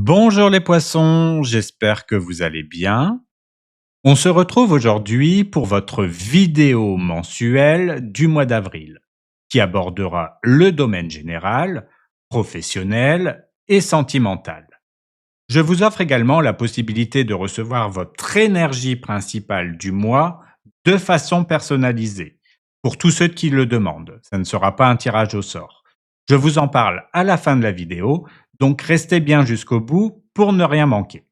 Bonjour les poissons, j'espère que vous allez bien. On se retrouve aujourd'hui pour votre vidéo mensuelle du mois d'avril, qui abordera le domaine général, professionnel et sentimental. Je vous offre également la possibilité de recevoir votre énergie principale du mois de façon personnalisée, pour tous ceux qui le demandent. Ça ne sera pas un tirage au sort. Je vous en parle à la fin de la vidéo, donc restez bien jusqu'au bout pour ne rien manquer.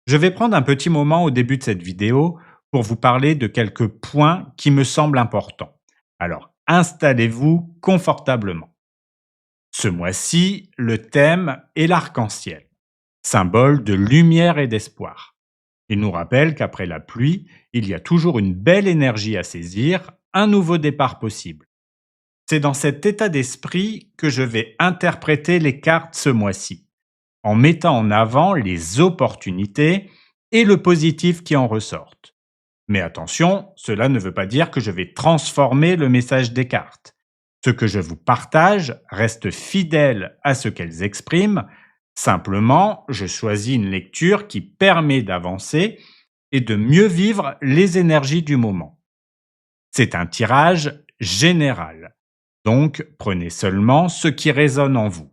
Je vais prendre un petit moment au début de cette vidéo pour vous parler de quelques points qui me semblent importants. Alors, installez-vous confortablement. Ce mois-ci, le thème est l'arc-en-ciel, symbole de lumière et d'espoir. Il nous rappelle qu'après la pluie, il y a toujours une belle énergie à saisir, un nouveau départ possible. C'est dans cet état d'esprit que je vais interpréter les cartes ce mois-ci, en mettant en avant les opportunités et le positif qui en ressortent. Mais attention, cela ne veut pas dire que je vais transformer le message des cartes. Ce que je vous partage reste fidèle à ce qu'elles expriment, simplement je choisis une lecture qui permet d'avancer et de mieux vivre les énergies du moment. C'est un tirage général, donc prenez seulement ce qui résonne en vous.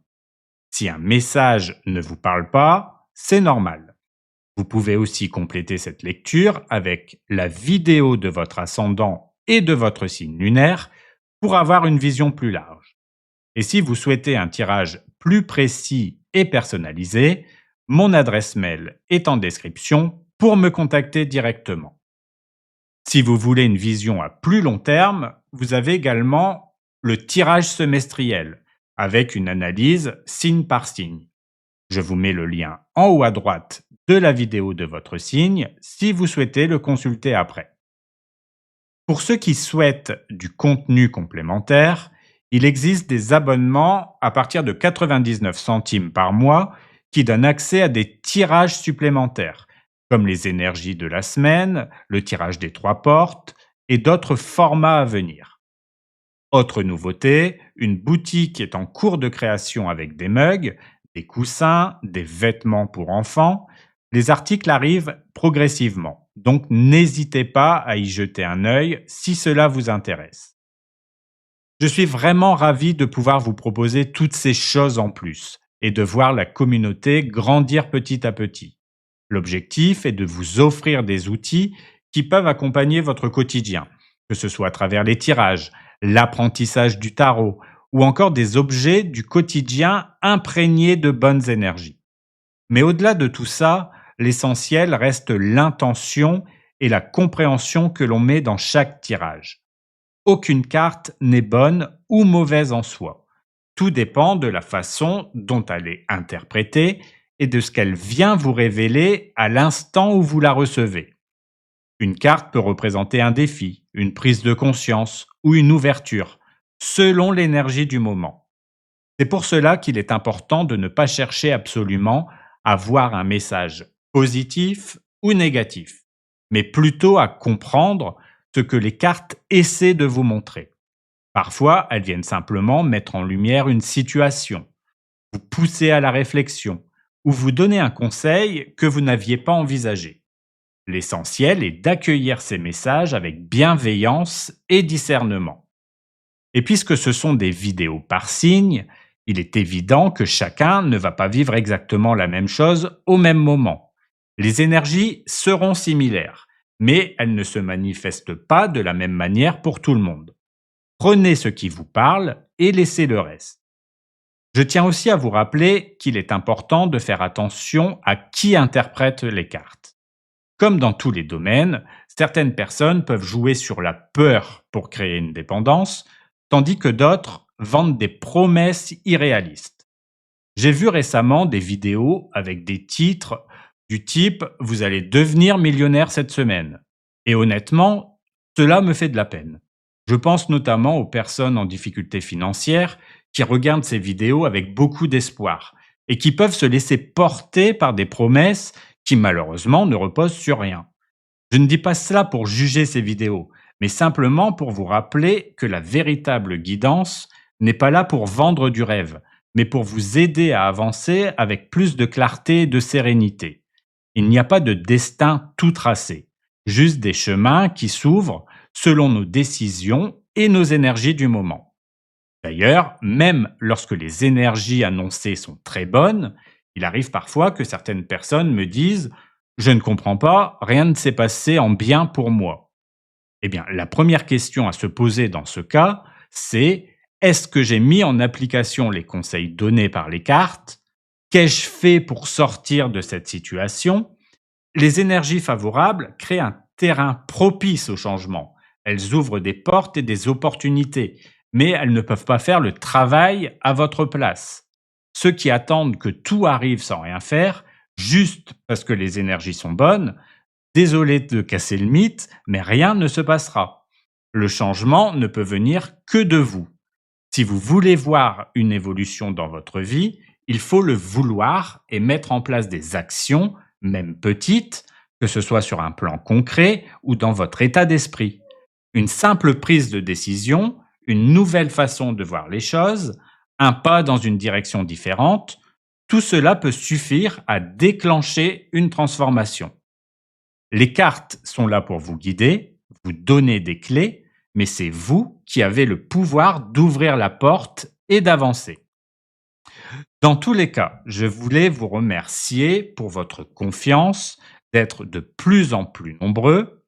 Si un message ne vous parle pas, c'est normal. Vous pouvez aussi compléter cette lecture avec la vidéo de votre ascendant et de votre signe lunaire pour avoir une vision plus large. Et si vous souhaitez un tirage plus précis et personnalisé, mon adresse mail est en description pour me contacter directement. Si vous voulez une vision à plus long terme, vous avez également le tirage semestriel avec une analyse signe par signe. Je vous mets le lien en haut à droite de la vidéo de votre signe si vous souhaitez le consulter après. Pour ceux qui souhaitent du contenu complémentaire, il existe des abonnements à partir de 99 centimes par mois qui donnent accès à des tirages supplémentaires, comme les énergies de la semaine, le tirage des 3 portes et d'autres formats à venir. Autre nouveauté, une boutique est en cours de création avec des mugs, des coussins, des vêtements pour enfants. Les articles arrivent progressivement, donc n'hésitez pas à y jeter un œil si cela vous intéresse. Je suis vraiment ravi de pouvoir vous proposer toutes ces choses en plus et de voir la communauté grandir petit à petit. L'objectif est de vous offrir des outils qui peuvent accompagner votre quotidien, que ce soit à travers les tirages, l'apprentissage du tarot ou encore des objets du quotidien imprégnés de bonnes énergies. Mais au-delà de tout ça, l'essentiel reste l'intention et la compréhension que l'on met dans chaque tirage. Aucune carte n'est bonne ou mauvaise en soi. Tout dépend de la façon dont elle est interprétée et de ce qu'elle vient vous révéler à l'instant où vous la recevez. Une carte peut représenter un défi, une prise de conscience ou une ouverture, selon l'énergie du moment. C'est pour cela qu'il est important de ne pas chercher absolument à voir un message positif ou négatif, mais plutôt à comprendre ce que les cartes essaient de vous montrer. Parfois, elles viennent simplement mettre en lumière une situation, vous pousser à la réflexion ou vous donner un conseil que vous n'aviez pas envisagé. L'essentiel est d'accueillir ces messages avec bienveillance et discernement. Et puisque ce sont des vidéos par signe, il est évident que chacun ne va pas vivre exactement la même chose au même moment. Les énergies seront similaires, mais elles ne se manifestent pas de la même manière pour tout le monde. Prenez ce qui vous parle et laissez le reste. Je tiens aussi à vous rappeler qu'il est important de faire attention à qui interprète les cartes. Comme dans tous les domaines, certaines personnes peuvent jouer sur la peur pour créer une dépendance, tandis que d'autres vendent des promesses irréalistes. J'ai vu récemment des vidéos avec des titres du type «Vous allez devenir millionnaire cette semaine». Et honnêtement, cela me fait de la peine. Je pense notamment aux personnes en difficulté financière qui regardent ces vidéos avec beaucoup d'espoir et qui peuvent se laisser porter par des promesses qui malheureusement ne reposent sur rien. Je ne dis pas cela pour juger ces vidéos, mais simplement pour vous rappeler que la véritable guidance n'est pas là pour vendre du rêve, mais pour vous aider à avancer avec plus de clarté et de sérénité. Il n'y a pas de destin tout tracé, juste des chemins qui s'ouvrent selon nos décisions et nos énergies du moment. D'ailleurs, même lorsque les énergies annoncées sont très bonnes, il arrive parfois que certaines personnes me disent: «Je ne comprends pas, rien ne s'est passé en bien pour moi». Eh bien, la première question à se poser dans ce cas, c'est: est-ce que j'ai mis en application les conseils donnés par les cartes? Qu'ai-je fait pour sortir de cette situation? Les énergies favorables créent un terrain propice au changement. Elles ouvrent des portes et des opportunités, mais elles ne peuvent pas faire le travail à votre place. Ceux qui attendent que tout arrive sans rien faire, juste parce que les énergies sont bonnes, désolé de casser le mythe, mais rien ne se passera. Le changement ne peut venir que de vous. Si vous voulez voir une évolution dans votre vie, il faut le vouloir et mettre en place des actions, même petites, que ce soit sur un plan concret ou dans votre état d'esprit. Une simple prise de décision, une nouvelle façon de voir les choses, un pas dans une direction différente, tout cela peut suffire à déclencher une transformation. Les cartes sont là pour vous guider, vous donner des clés, mais c'est vous qui avez le pouvoir d'ouvrir la porte et d'avancer. Dans tous les cas, je voulais vous remercier pour votre confiance, d'être de plus en plus nombreux,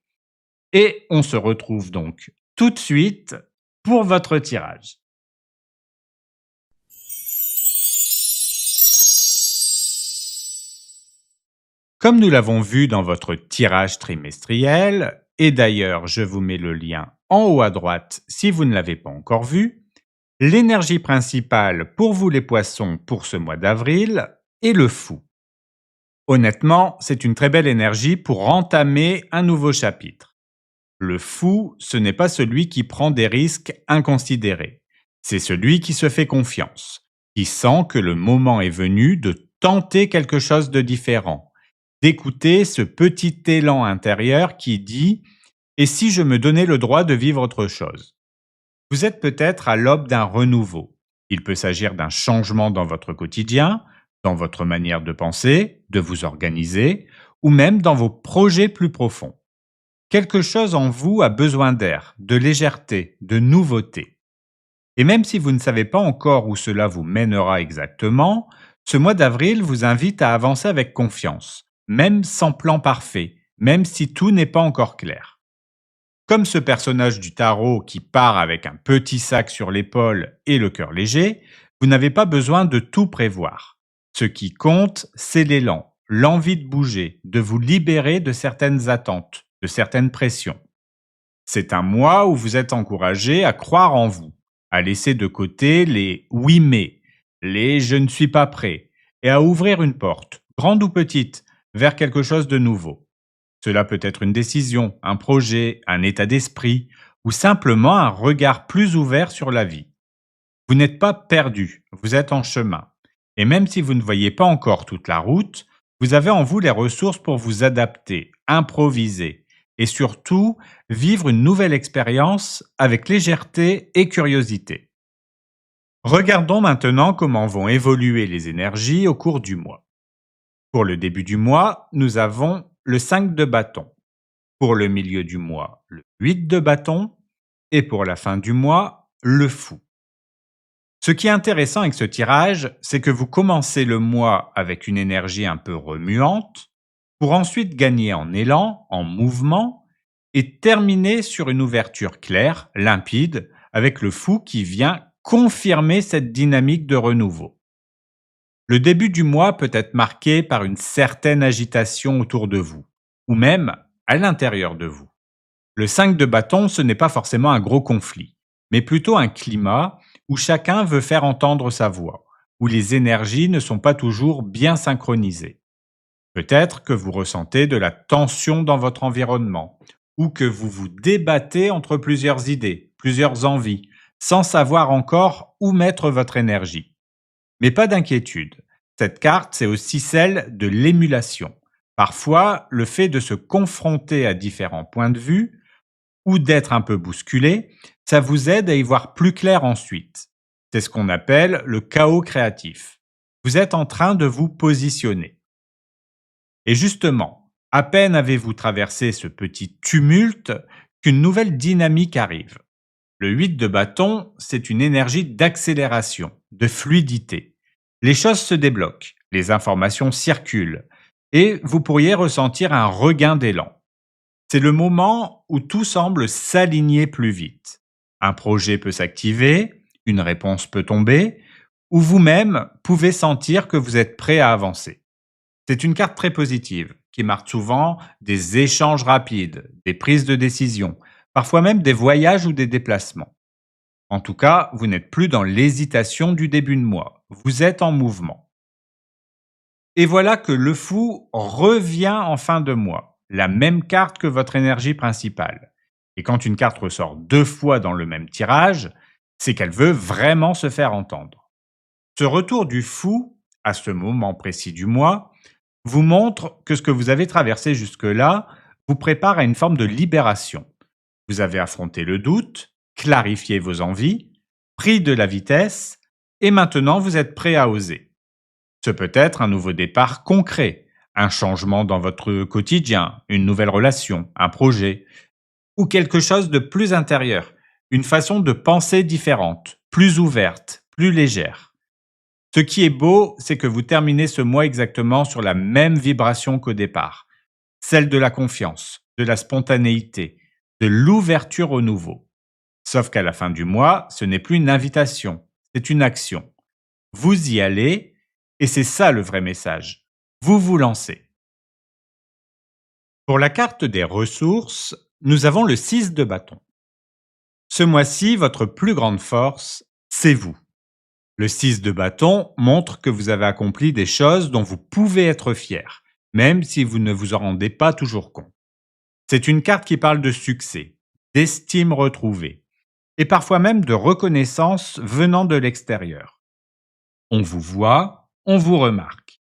et on se retrouve donc tout de suite pour votre tirage. Comme nous l'avons vu dans votre tirage trimestriel, et d'ailleurs je vous mets le lien en haut à droite si vous ne l'avez pas encore vu, l'énergie principale pour vous les poissons pour ce mois d'avril est le fou. Honnêtement, c'est une très belle énergie pour entamer un nouveau chapitre. Le fou, ce n'est pas celui qui prend des risques inconsidérés. C'est celui qui se fait confiance, qui sent que le moment est venu de tenter quelque chose de différent, d'écouter ce petit élan intérieur qui dit: «Et si je me donnais le droit de vivre autre chose?» Vous êtes peut-être à l'aube d'un renouveau. Il peut s'agir d'un changement dans votre quotidien, dans votre manière de penser, de vous organiser, ou même dans vos projets plus profonds. Quelque chose en vous a besoin d'air, de légèreté, de nouveauté. Et même si vous ne savez pas encore où cela vous mènera exactement, ce mois d'avril vous invite à avancer avec confiance, même sans plan parfait, même si tout n'est pas encore clair. Comme ce personnage du tarot qui part avec un petit sac sur l'épaule et le cœur léger, vous n'avez pas besoin de tout prévoir. Ce qui compte, c'est l'élan, l'envie de bouger, de vous libérer de certaines attentes, de certaines pressions. C'est un mois où vous êtes encouragé à croire en vous, à laisser de côté les oui mais, les je ne suis pas prêt, et à ouvrir une porte, grande ou petite, vers quelque chose de nouveau. Cela peut être une décision, un projet, un état d'esprit, ou simplement un regard plus ouvert sur la vie. Vous n'êtes pas perdu, vous êtes en chemin. Et même si vous ne voyez pas encore toute la route, vous avez en vous les ressources pour vous adapter, improviser et surtout vivre une nouvelle expérience avec légèreté et curiosité. Regardons maintenant comment vont évoluer les énergies au cours du mois. Pour le début du mois, nous avons le 5 de bâton. Pour le milieu du mois, le 8 de bâton. Et pour la fin du mois, le fou. Ce qui est intéressant avec ce tirage, c'est que vous commencez le mois avec une énergie un peu remuante, pour ensuite gagner en élan, en mouvement, et terminer sur une ouverture claire, limpide, avec le fou qui vient confirmer cette dynamique de renouveau. Le début du mois peut être marqué par une certaine agitation autour de vous, ou même à l'intérieur de vous. Le 5 de bâton, ce n'est pas forcément un gros conflit, mais plutôt un climat où chacun veut faire entendre sa voix, où les énergies ne sont pas toujours bien synchronisées. Peut-être que vous ressentez de la tension dans votre environnement, ou que vous vous débattez entre plusieurs idées, plusieurs envies, sans savoir encore où mettre votre énergie. Mais pas d'inquiétude, cette carte, c'est aussi celle de l'émulation. Parfois, le fait de se confronter à différents points de vue ou d'être un peu bousculé, ça vous aide à y voir plus clair ensuite. C'est ce qu'on appelle le chaos créatif. Vous êtes en train de vous positionner. Et justement, à peine avez-vous traversé ce petit tumulte qu'une nouvelle dynamique arrive. Le 8 de bâton, c'est une énergie d'accélération, de fluidité. Les choses se débloquent, les informations circulent, et vous pourriez ressentir un regain d'élan. C'est le moment où tout semble s'aligner plus vite. Un projet peut s'activer, une réponse peut tomber, ou vous-même pouvez sentir que vous êtes prêt à avancer. C'est une carte très positive qui marque souvent des échanges rapides, des prises de décision, parfois même des voyages ou des déplacements. En tout cas, vous n'êtes plus dans l'hésitation du début de mois, vous êtes en mouvement. Et voilà que le fou revient en fin de mois, la même carte que votre énergie principale. Et quand une carte ressort 2 fois dans le même tirage, c'est qu'elle veut vraiment se faire entendre. Ce retour du fou, à ce moment précis du mois, vous montre que ce que vous avez traversé jusque-là vous prépare à une forme de libération. Vous avez affronté le doute, clarifié vos envies, pris de la vitesse, et maintenant vous êtes prêt à oser. Ce peut être un nouveau départ concret, un changement dans votre quotidien, une nouvelle relation, un projet, ou quelque chose de plus intérieur, une façon de penser différente, plus ouverte, plus légère. Ce qui est beau, c'est que vous terminez ce mois exactement sur la même vibration qu'au départ, celle de la confiance, de la spontanéité, de l'ouverture au nouveau. Sauf qu'à la fin du mois, ce n'est plus une invitation, c'est une action. Vous y allez, et c'est ça le vrai message. Vous vous lancez. Pour la carte des ressources, nous avons le 6 de bâton. Ce mois-ci, votre plus grande force, c'est vous. Le 6 de bâton montre que vous avez accompli des choses dont vous pouvez être fier, même si vous ne vous en rendez pas toujours compte. C'est une carte qui parle de succès, d'estime retrouvée, et parfois même de reconnaissance venant de l'extérieur. On vous voit, on vous remarque.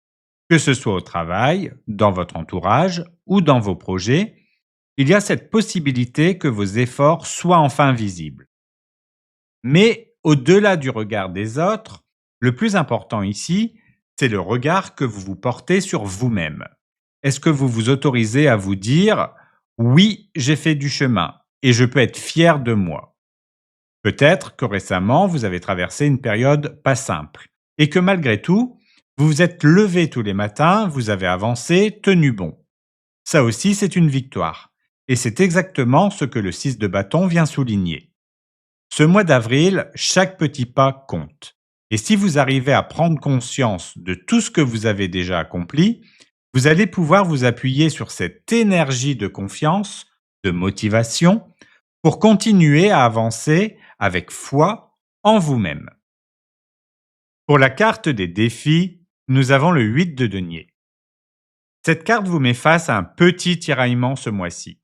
Que ce soit au travail, dans votre entourage ou dans vos projets, il y a cette possibilité que vos efforts soient enfin visibles. Mais au-delà du regard des autres, le plus important ici, c'est le regard que vous vous portez sur vous-même. Est-ce que vous vous autorisez à vous dire « Oui, j'ai fait du chemin et je peux être fier de moi ». Peut-être que récemment, vous avez traversé une période pas simple et que malgré tout, vous vous êtes levé tous les matins, vous avez avancé, tenu bon. Ça aussi, c'est une victoire. Et c'est exactement ce que le 6 de bâton vient souligner. Ce mois d'avril, chaque petit pas compte. Et si vous arrivez à prendre conscience de tout ce que vous avez déjà accompli, vous allez pouvoir vous appuyer sur cette énergie de confiance, de motivation, pour continuer à avancer avec foi en vous-même. Pour la carte des défis, nous avons le 8 de denier. Cette carte vous met face à un petit tiraillement ce mois-ci.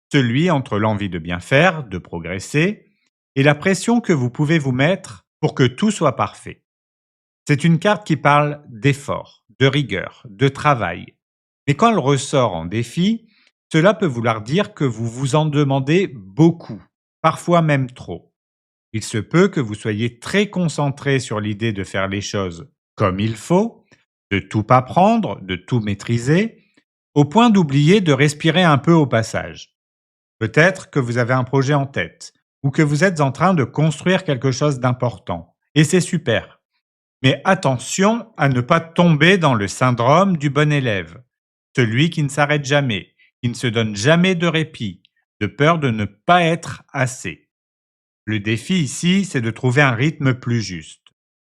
Celui entre l'envie de bien faire, de progresser, et la pression que vous pouvez vous mettre pour que tout soit parfait. C'est une carte qui parle d'effort, de rigueur, de travail. Mais quand elle ressort en défi, cela peut vouloir dire que vous vous en demandez beaucoup, parfois même trop. Il se peut que vous soyez très concentré sur l'idée de faire les choses comme il faut, de tout apprendre, de tout maîtriser, au point d'oublier de respirer un peu au passage. Peut-être que vous avez un projet en tête ou que vous êtes en train de construire quelque chose d'important. Et c'est super. Mais attention à ne pas tomber dans le syndrome du bon élève, celui qui ne s'arrête jamais, qui ne se donne jamais de répit, de peur de ne pas être assez. Le défi ici, c'est de trouver un rythme plus juste.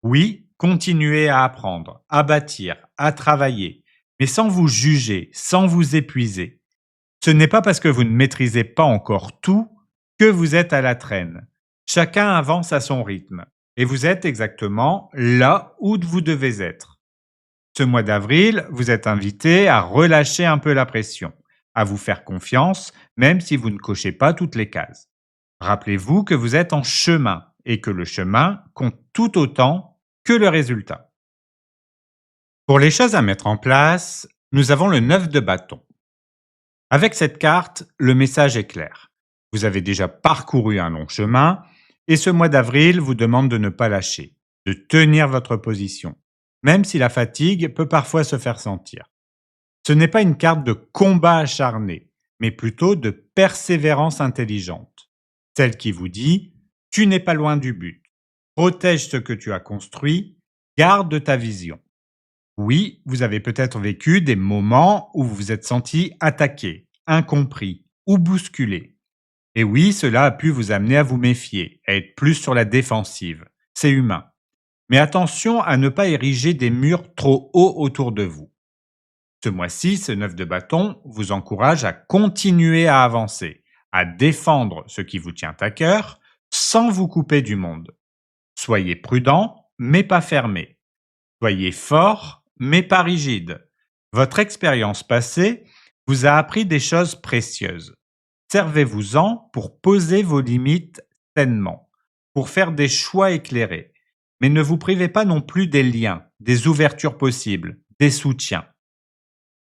Oui, continuez à apprendre, à bâtir, à travailler, mais sans vous juger, sans vous épuiser. Ce n'est pas parce que vous ne maîtrisez pas encore tout que vous êtes à la traîne. Chacun avance à son rythme et vous êtes exactement là où vous devez être. Ce mois d'avril, vous êtes invité à relâcher un peu la pression, à vous faire confiance, même si vous ne cochez pas toutes les cases. Rappelez-vous que vous êtes en chemin et que le chemin compte tout autant que le résultat. Pour les choses à mettre en place, nous avons le 9 de bâton. Avec cette carte, le message est clair. Vous avez déjà parcouru un long chemin, Et ce mois d'avril vous demande de ne pas lâcher, de tenir votre position, même si la fatigue peut parfois se faire sentir. Ce n'est pas une carte de combat acharné, mais plutôt de persévérance intelligente. Celle qui vous dit: tu n'es pas loin du but, protège ce que tu as construit, garde ta vision. Oui, vous avez peut-être vécu des moments où vous vous êtes senti attaqué, incompris ou bousculé. Et oui, cela a pu vous amener à vous méfier, à être plus sur la défensive. C'est humain. Mais attention à ne pas ériger des murs trop hauts autour de vous. Ce mois-ci, ce 9 de bâton vous encourage à continuer à avancer, à défendre ce qui vous tient à cœur sans vous couper du monde. Soyez prudent, mais pas fermé. Soyez fort, mais pas rigide. Votre expérience passée vous a appris des choses précieuses. Servez-vous-en pour poser vos limites sainement, pour faire des choix éclairés. Mais ne vous privez pas non plus des liens, des ouvertures possibles, des soutiens.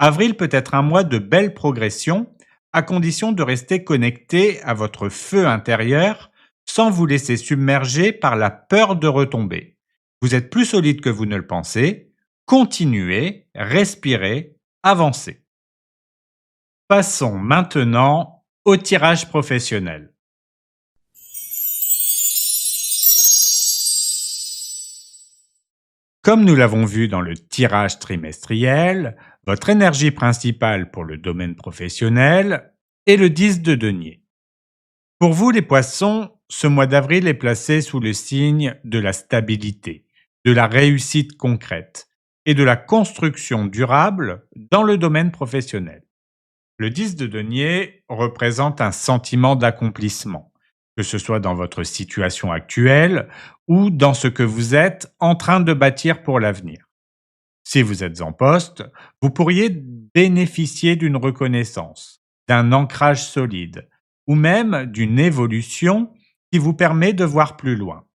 Avril peut être un mois de belle progression, à condition de rester connecté à votre feu intérieur sans vous laisser submerger par la peur de retomber. Vous êtes plus solide que vous ne le pensez. Continuez, respirez, avancez. Passons maintenant au tirage professionnel. Comme nous l'avons vu dans le tirage trimestriel, votre énergie principale pour le domaine professionnel est le 10 de denier. Pour vous les poissons, ce mois d'avril est placé sous le signe de la stabilité, de la réussite concrète et de la construction durable dans le domaine professionnel. Le 10 de denier représente un sentiment d'accomplissement, que ce soit dans votre situation actuelle ou dans ce que vous êtes en train de bâtir pour l'avenir. Si vous êtes en poste, vous pourriez bénéficier d'une reconnaissance, d'un ancrage solide ou même d'une évolution qui vous permet de voir plus loin.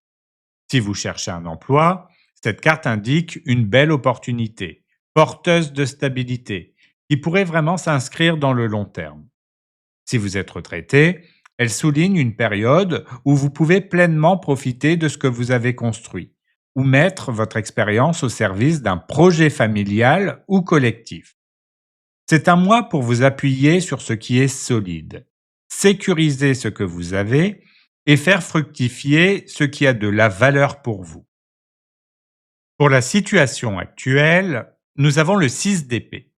Si vous cherchez un emploi, cette carte indique une belle opportunité, porteuse de stabilité, qui pourrait vraiment s'inscrire dans le long terme. Si vous êtes retraité, elle souligne une période où vous pouvez pleinement profiter de ce que vous avez construit ou mettre votre expérience au service d'un projet familial ou collectif. C'est un mois pour vous appuyer sur ce qui est solide, sécuriser ce que vous avez et faire fructifier ce qui a de la valeur pour vous. Pour la situation actuelle, nous avons le 6 d'épée.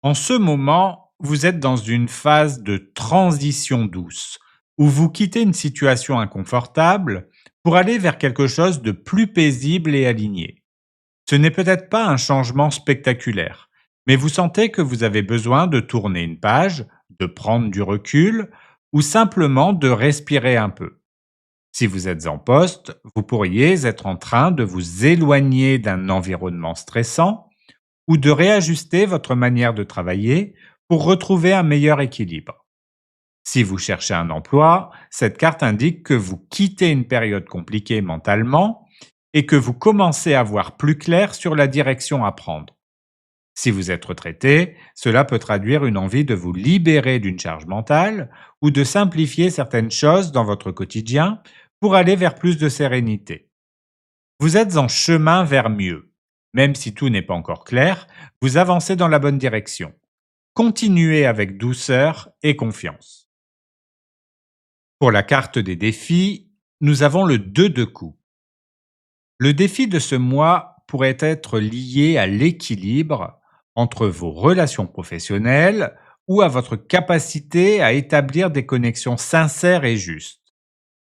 En ce moment, vous êtes dans une phase de transition douce, où vous quittez une situation inconfortable pour aller vers quelque chose de plus paisible et aligné. Ce n'est peut-être pas un changement spectaculaire, mais vous sentez que vous avez besoin de tourner une page, de prendre du recul ou simplement de respirer un peu. Si vous êtes en poste, vous pourriez être en train de vous éloigner d'un environnement stressant ou de réajuster votre manière de travailler pour retrouver un meilleur équilibre. Si vous cherchez un emploi, cette carte indique que vous quittez une période compliquée mentalement et que vous commencez à voir plus clair sur la direction à prendre. Si vous êtes retraité, cela peut traduire une envie de vous libérer d'une charge mentale ou de simplifier certaines choses dans votre quotidien pour aller vers plus de sérénité. Vous êtes en chemin vers mieux. Même si tout n'est pas encore clair, vous avancez dans la bonne direction. Continuez avec douceur et confiance. Pour la carte des défis, nous avons le 2 de coups. Le défi de ce mois pourrait être lié à l'équilibre entre vos relations professionnelles ou à votre capacité à établir des connexions sincères et justes.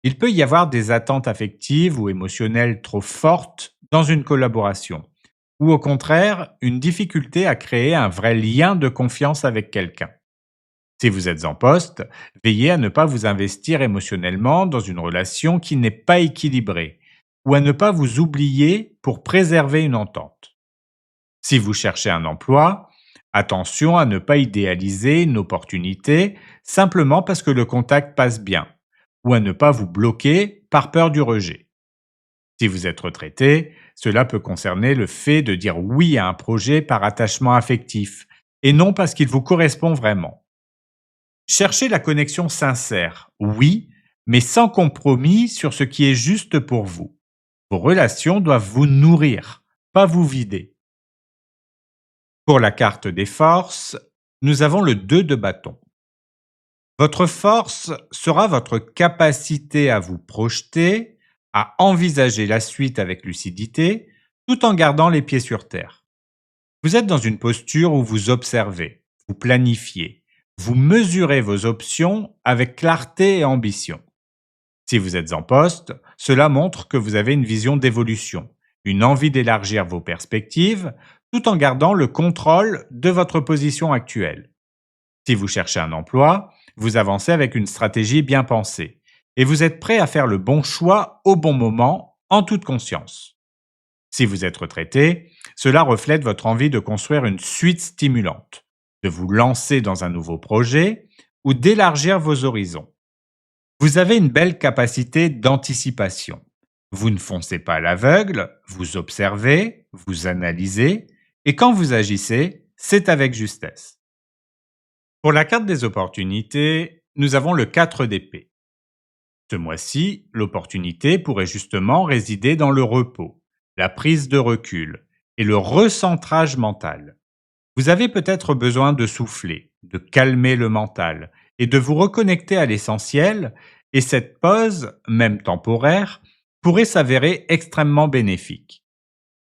Il peut y avoir des attentes affectives ou émotionnelles trop fortes dans une collaboration, ou au contraire, une difficulté à créer un vrai lien de confiance avec quelqu'un. Si vous êtes en poste, veillez à ne pas vous investir émotionnellement dans une relation qui n'est pas équilibrée, ou à ne pas vous oublier pour préserver une entente. Si vous cherchez un emploi, attention à ne pas idéaliser une opportunité simplement parce que le contact passe bien, ou à ne pas vous bloquer par peur du rejet. Si vous êtes retraité, cela peut concerner le fait de dire oui à un projet par attachement affectif, et non parce qu'il vous correspond vraiment. Cherchez la connexion sincère, oui, mais sans compromis sur ce qui est juste pour vous. Vos relations doivent vous nourrir, pas vous vider. Pour la carte des forces, nous avons le 2 de bâton. Votre force sera votre capacité à vous projeter, à envisager la suite avec lucidité, tout en gardant les pieds sur terre. Vous êtes dans une posture où vous observez, vous planifiez, vous mesurez vos options avec clarté et ambition. Si vous êtes en poste, cela montre que vous avez une vision d'évolution, une envie d'élargir vos perspectives, tout en gardant le contrôle de votre position actuelle. Si vous cherchez un emploi, vous avancez avec une stratégie bien pensée et vous êtes prêt à faire le bon choix au bon moment en toute conscience. Si vous êtes retraité, cela reflète votre envie de construire une suite stimulante, de vous lancer dans un nouveau projet ou d'élargir vos horizons. Vous avez une belle capacité d'anticipation. Vous ne foncez pas à l'aveugle, vous observez, vous analysez et quand vous agissez, c'est avec justesse. Pour la carte des opportunités, nous avons le 4 d'épée. Ce mois-ci, l'opportunité pourrait justement résider dans le repos, la prise de recul et le recentrage mental. Vous avez peut-être besoin de souffler, de calmer le mental et de vous reconnecter à l'essentiel, et cette pause, même temporaire, pourrait s'avérer extrêmement bénéfique.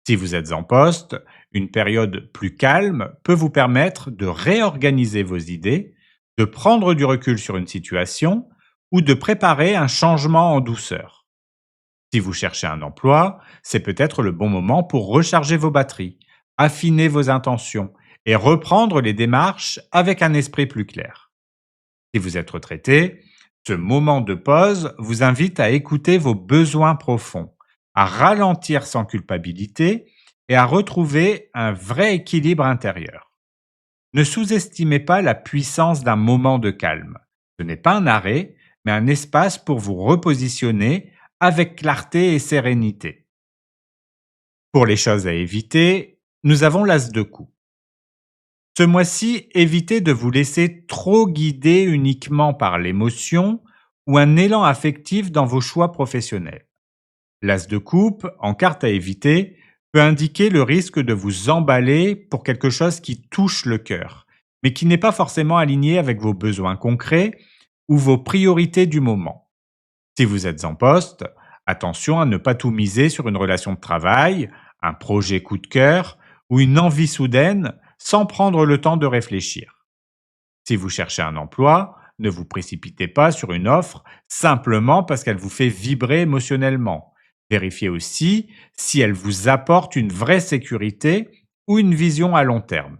Si vous êtes en poste, une période plus calme peut vous permettre de réorganiser vos idées, de prendre du recul sur une situation ou de préparer un changement en douceur. Si vous cherchez un emploi, c'est peut-être le bon moment pour recharger vos batteries, affiner vos intentions et reprendre les démarches avec un esprit plus clair. Si vous êtes retraité, ce moment de pause vous invite à écouter vos besoins profonds, à ralentir sans culpabilité et à retrouver un vrai équilibre intérieur. Ne sous-estimez pas la puissance d'un moment de calme. Ce n'est pas un arrêt, mais un espace pour vous repositionner avec clarté et sérénité. Pour les choses à éviter, nous avons l'as de coupe. Ce mois-ci, évitez de vous laisser trop guider uniquement par l'émotion ou un élan affectif dans vos choix professionnels. L'as de coupe, en carte à éviter, peut indiquer le risque de vous emballer pour quelque chose qui touche le cœur, mais qui n'est pas forcément aligné avec vos besoins concrets ou vos priorités du moment. Si vous êtes en poste, attention à ne pas tout miser sur une relation de travail, un projet coup de cœur ou une envie soudaine sans prendre le temps de réfléchir. Si vous cherchez un emploi, ne vous précipitez pas sur une offre simplement parce qu'elle vous fait vibrer émotionnellement. Vérifiez aussi si elle vous apporte une vraie sécurité ou une vision à long terme.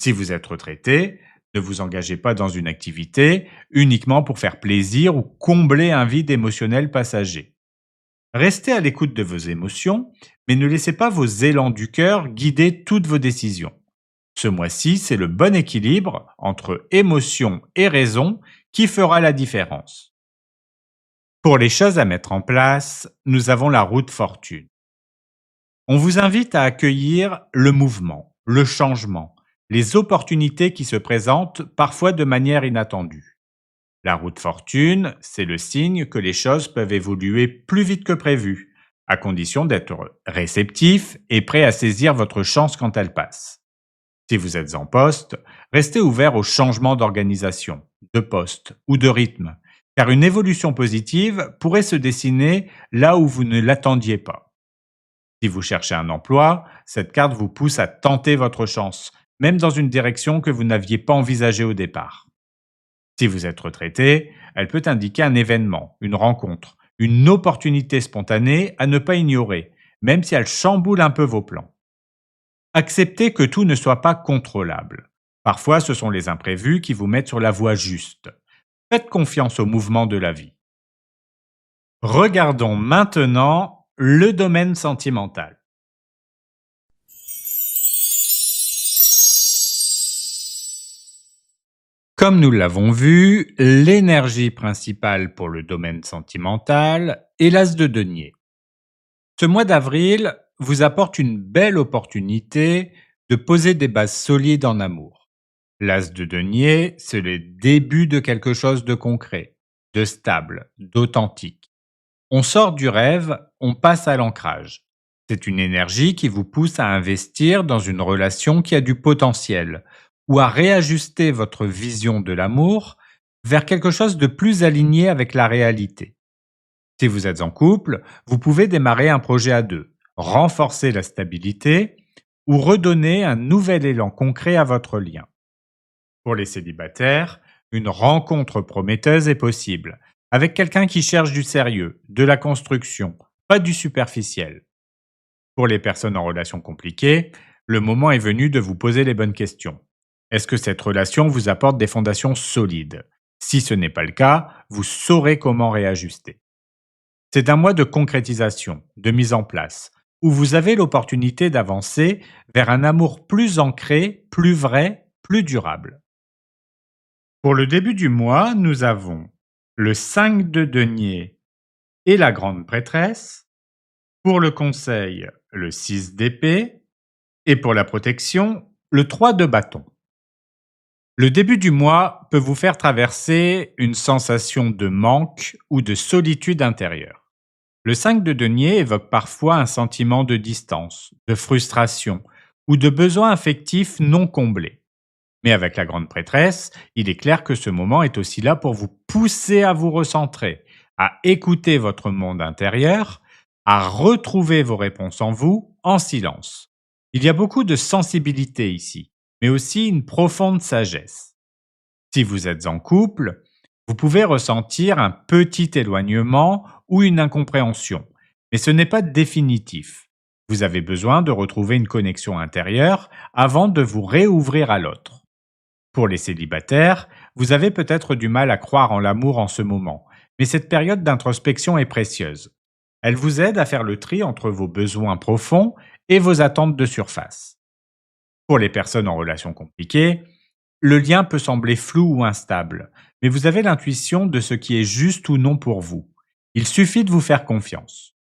Si vous êtes retraité, ne vous engagez pas dans une activité uniquement pour faire plaisir ou combler un vide émotionnel passager. Restez à l'écoute de vos émotions, mais ne laissez pas vos élans du cœur guider toutes vos décisions. Ce mois-ci, c'est le bon équilibre entre émotion et raison qui fera la différence. Pour les choses à mettre en place, nous avons la roue de fortune. On vous invite à accueillir le mouvement, le changement, les opportunités qui se présentent parfois de manière inattendue. La roue de fortune, c'est le signe que les choses peuvent évoluer plus vite que prévu, à condition d'être réceptif et prêt à saisir votre chance quand elle passe. Si vous êtes en poste, restez ouvert aux changements d'organisation, de poste ou de rythme, car une évolution positive pourrait se dessiner là où vous ne l'attendiez pas. Si vous cherchez un emploi, cette carte vous pousse à tenter votre chance, même dans une direction que vous n'aviez pas envisagée au départ. Si vous êtes retraité, elle peut indiquer un événement, une rencontre, une opportunité spontanée à ne pas ignorer, même si elle chamboule un peu vos plans. Acceptez que tout ne soit pas contrôlable. Parfois, ce sont les imprévus qui vous mettent sur la voie juste. Faites confiance au mouvement de la vie. Regardons maintenant le domaine sentimental. Comme nous l'avons vu, l'énergie principale pour le domaine sentimental est l'as de denier. Ce mois d'avril vous apporte une belle opportunité de poser des bases solides en amour. L'as de denier, c'est le début de quelque chose de concret. de stable, d'authentique. On sort du rêve, on passe à l'ancrage. C'est une énergie qui vous pousse à investir dans une relation qui a du potentiel ou à réajuster votre vision de l'amour vers quelque chose de plus aligné avec la réalité. Si vous êtes en couple, vous pouvez démarrer un projet à deux, renforcer la stabilité ou redonner un nouvel élan concret à votre lien. Pour les célibataires, une rencontre prometteuse est possible, avec quelqu'un qui cherche du sérieux, de la construction, pas du superficiel. Pour les personnes en relation compliquée, le moment est venu de vous poser les bonnes questions. Est-ce que cette relation vous apporte des fondations solides? Si ce n'est pas le cas, vous saurez comment réajuster. C'est un mois de concrétisation, de mise en place, où vous avez l'opportunité d'avancer vers un amour plus ancré, plus vrai, plus durable. Pour le début du mois, nous avons le 5 de denier et la grande prêtresse. Pour le conseil, le 6 d'épée. Et pour la protection, le 3 de bâton. Le début du mois peut vous faire traverser une sensation de manque ou de solitude intérieure. Le 5 de denier évoque parfois un sentiment de distance, de frustration ou de besoin affectif non comblé. Mais avec la grande prêtresse, il est clair que ce moment est aussi là pour vous pousser à vous recentrer, à écouter votre monde intérieur, à retrouver vos réponses en vous, en silence. Il y a beaucoup de sensibilité ici, mais aussi une profonde sagesse. Si vous êtes en couple, vous pouvez ressentir un petit éloignement ou une incompréhension, mais ce n'est pas définitif. Vous avez besoin de retrouver une connexion intérieure avant de vous réouvrir à l'autre. Pour les célibataires, vous avez peut-être du mal à croire en l'amour en ce moment, mais cette période d'introspection est précieuse. Elle vous aide à faire le tri entre vos besoins profonds et vos attentes de surface. Pour les personnes en relation compliquée, le lien peut sembler flou ou instable, mais vous avez l'intuition de ce qui est juste ou non pour vous. Il suffit de vous faire confiance.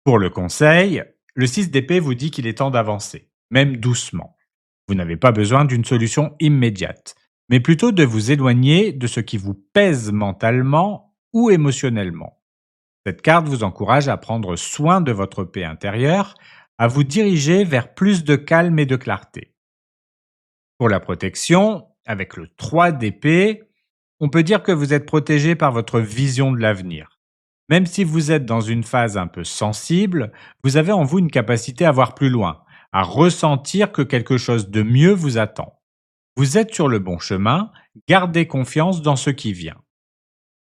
Pour le conseil, le 6 d'épée vous dit qu'il est temps d'avancer, même doucement. Vous n'avez pas besoin d'une solution immédiate, mais plutôt de vous éloigner de ce qui vous pèse mentalement ou émotionnellement. Cette carte vous encourage à prendre soin de votre paix intérieure, à vous diriger vers plus de calme et de clarté. Pour la protection, avec le 3 d'épée, on peut dire que vous êtes protégé par votre vision de l'avenir. Même si vous êtes dans une phase un peu sensible, vous avez en vous une capacité à voir plus loin, à ressentir que quelque chose de mieux vous attend. Vous êtes sur le bon chemin, gardez confiance dans ce qui vient.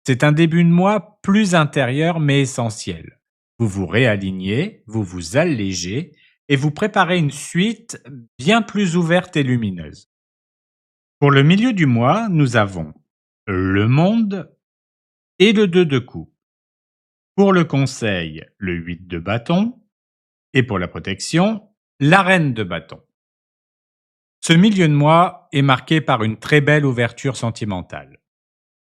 C'est un début de mois plus intérieur mais essentiel. Vous vous réalignez, vous vous allégez et vous préparez une suite bien plus ouverte et lumineuse. Pour le milieu du mois, nous avons le monde et le 2 de coupe. Pour le conseil, le 8 de bâton et pour la protection, la reine de bâton. Ce milieu de mois est marqué par une très belle ouverture sentimentale.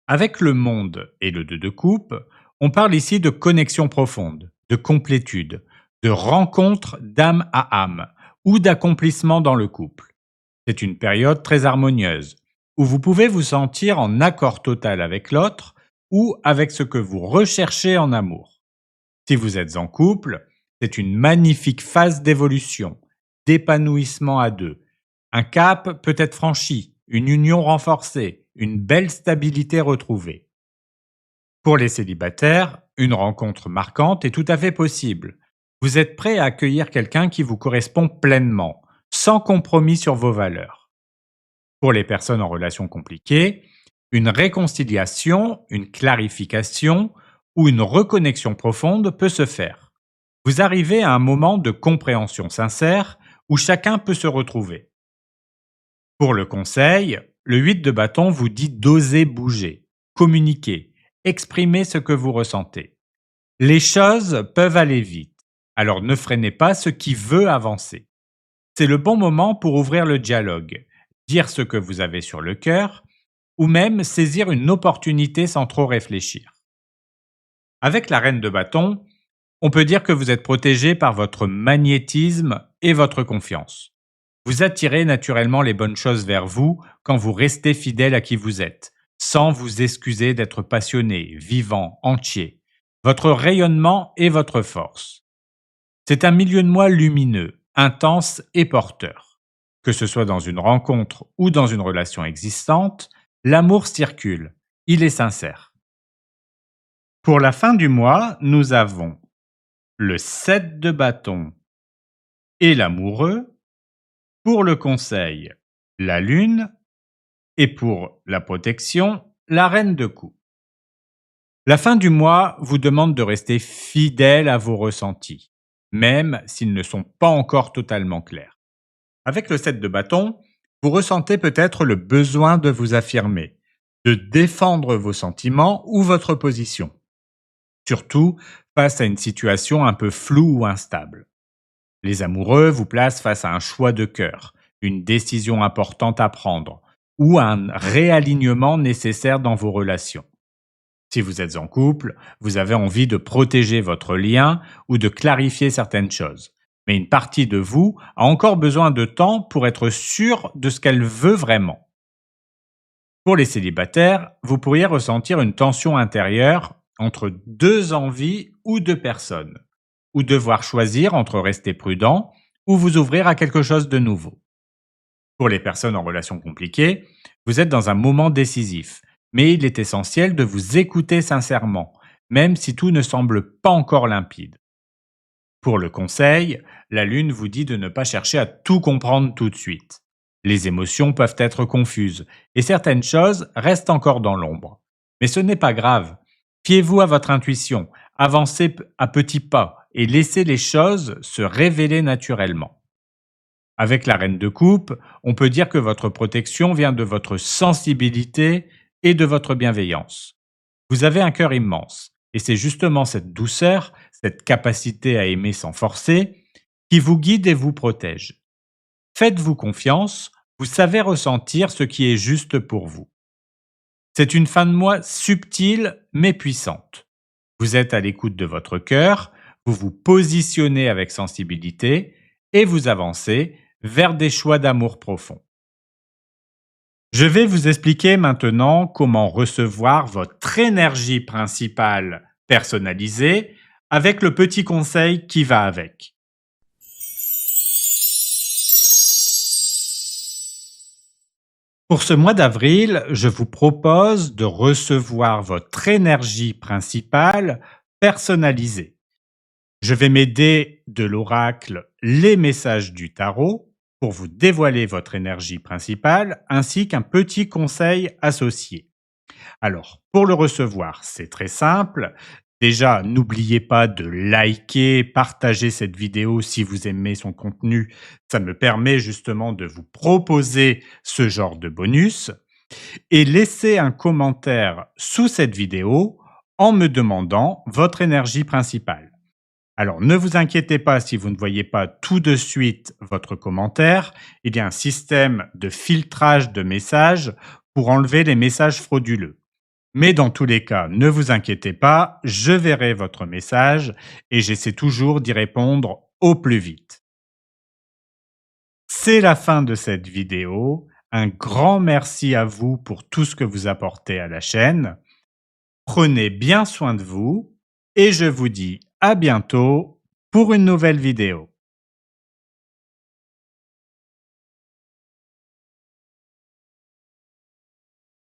Avec le monde et le 2 de coupe, on parle ici de connexion profonde, de complétude, de rencontre d'âme à âme ou d'accomplissement dans le couple. C'est une période très harmonieuse où vous pouvez vous sentir en accord total avec l'autre ou avec ce que vous recherchez en amour. Si vous êtes en couple, c'est une magnifique phase d'évolution, d'épanouissement à deux. Un cap peut être franchi, une union renforcée, une belle stabilité retrouvée. Pour les célibataires, une rencontre marquante est tout à fait possible. Vous êtes prêt à accueillir quelqu'un qui vous correspond pleinement, sans compromis sur vos valeurs. Pour les personnes en relation compliquée, une réconciliation, une clarification ou une reconnexion profonde peut se faire. Vous arrivez à un moment de compréhension sincère où chacun peut se retrouver. Pour le conseil, le 8 de bâton vous dit d'oser bouger, communiquer, exprimer ce que vous ressentez. Les choses peuvent aller vite, alors ne freinez pas ce qui veut avancer. C'est le bon moment pour ouvrir le dialogue, dire ce que vous avez sur le cœur, ou même saisir une opportunité sans trop réfléchir. Avec la reine de bâton, on peut dire que vous êtes protégé par votre magnétisme et votre confiance. Vous attirez naturellement les bonnes choses vers vous quand vous restez fidèle à qui vous êtes, sans vous excuser d'être passionné, vivant, entier. Votre rayonnement est votre force. C'est un milieu de moi lumineux, intense et porteur. Que ce soit dans une rencontre ou dans une relation existante, l'amour circule, il est sincère. Pour la fin du mois, nous avons le 7 de bâton et l'amoureux. Pour le conseil, la lune. Et pour la protection, la reine de coups. La fin du mois vous demande de rester fidèle à vos ressentis, même s'ils ne sont pas encore totalement clairs. Avec le 7 de bâton, vous ressentez peut-être le besoin de vous affirmer, de défendre vos sentiments ou votre position, surtout face à une situation un peu floue ou instable. Les amoureux vous placent face à un choix de cœur, une décision importante à prendre, ou un réalignement nécessaire dans vos relations. Si vous êtes en couple, vous avez envie de protéger votre lien ou de clarifier certaines choses. Mais une partie de vous a encore besoin de temps pour être sûre de ce qu'elle veut vraiment. Pour les célibataires, vous pourriez ressentir une tension intérieure entre deux envies ou deux personnes, ou devoir choisir entre rester prudent ou vous ouvrir à quelque chose de nouveau. Pour les personnes en relation compliquée, vous êtes dans un moment décisif, mais il est essentiel de vous écouter sincèrement, même si tout ne semble pas encore limpide. Pour le conseil, la Lune vous dit de ne pas chercher à tout comprendre tout de suite. Les émotions peuvent être confuses et certaines choses restent encore dans l'ombre. Mais ce n'est pas grave. Fiez-vous à votre intuition, avancez à petits pas et laissez les choses se révéler naturellement. Avec la reine de coupe, on peut dire que votre protection vient de votre sensibilité et de votre bienveillance. Vous avez un cœur immense, et c'est justement cette douceur, cette capacité à aimer sans forcer, qui vous guide et vous protège. Faites-vous confiance, vous savez ressentir ce qui est juste pour vous. C'est une fin de mois subtile mais puissante. Vous êtes à l'écoute de votre cœur, vous vous positionnez avec sensibilité et vous avancez vers des choix d'amour profond. Je vais vous expliquer maintenant comment recevoir votre énergie principale personnalisée avec le petit conseil qui va avec. Pour ce mois d'avril, je vous propose de recevoir votre énergie principale personnalisée. Je vais m'aider de l'oracle Les Messages du Tarot pour vous dévoiler votre énergie principale ainsi qu'un petit conseil associé. Alors, pour le recevoir, c'est très simple. Déjà, n'oubliez pas de liker, partager cette vidéo si vous aimez son contenu. Ça me permet justement de vous proposer ce genre de bonus. Et laissez un commentaire sous cette vidéo en me demandant votre énergie principale. Alors, ne vous inquiétez pas si vous ne voyez pas tout de suite votre commentaire. Il y a un système de filtrage de messages pour enlever les messages frauduleux. Mais dans tous les cas, ne vous inquiétez pas, je verrai votre message et j'essaie toujours d'y répondre au plus vite. C'est la fin de cette vidéo. Un grand merci à vous pour tout ce que vous apportez à la chaîne. Prenez bien soin de vous et je vous dis à bientôt pour une nouvelle vidéo.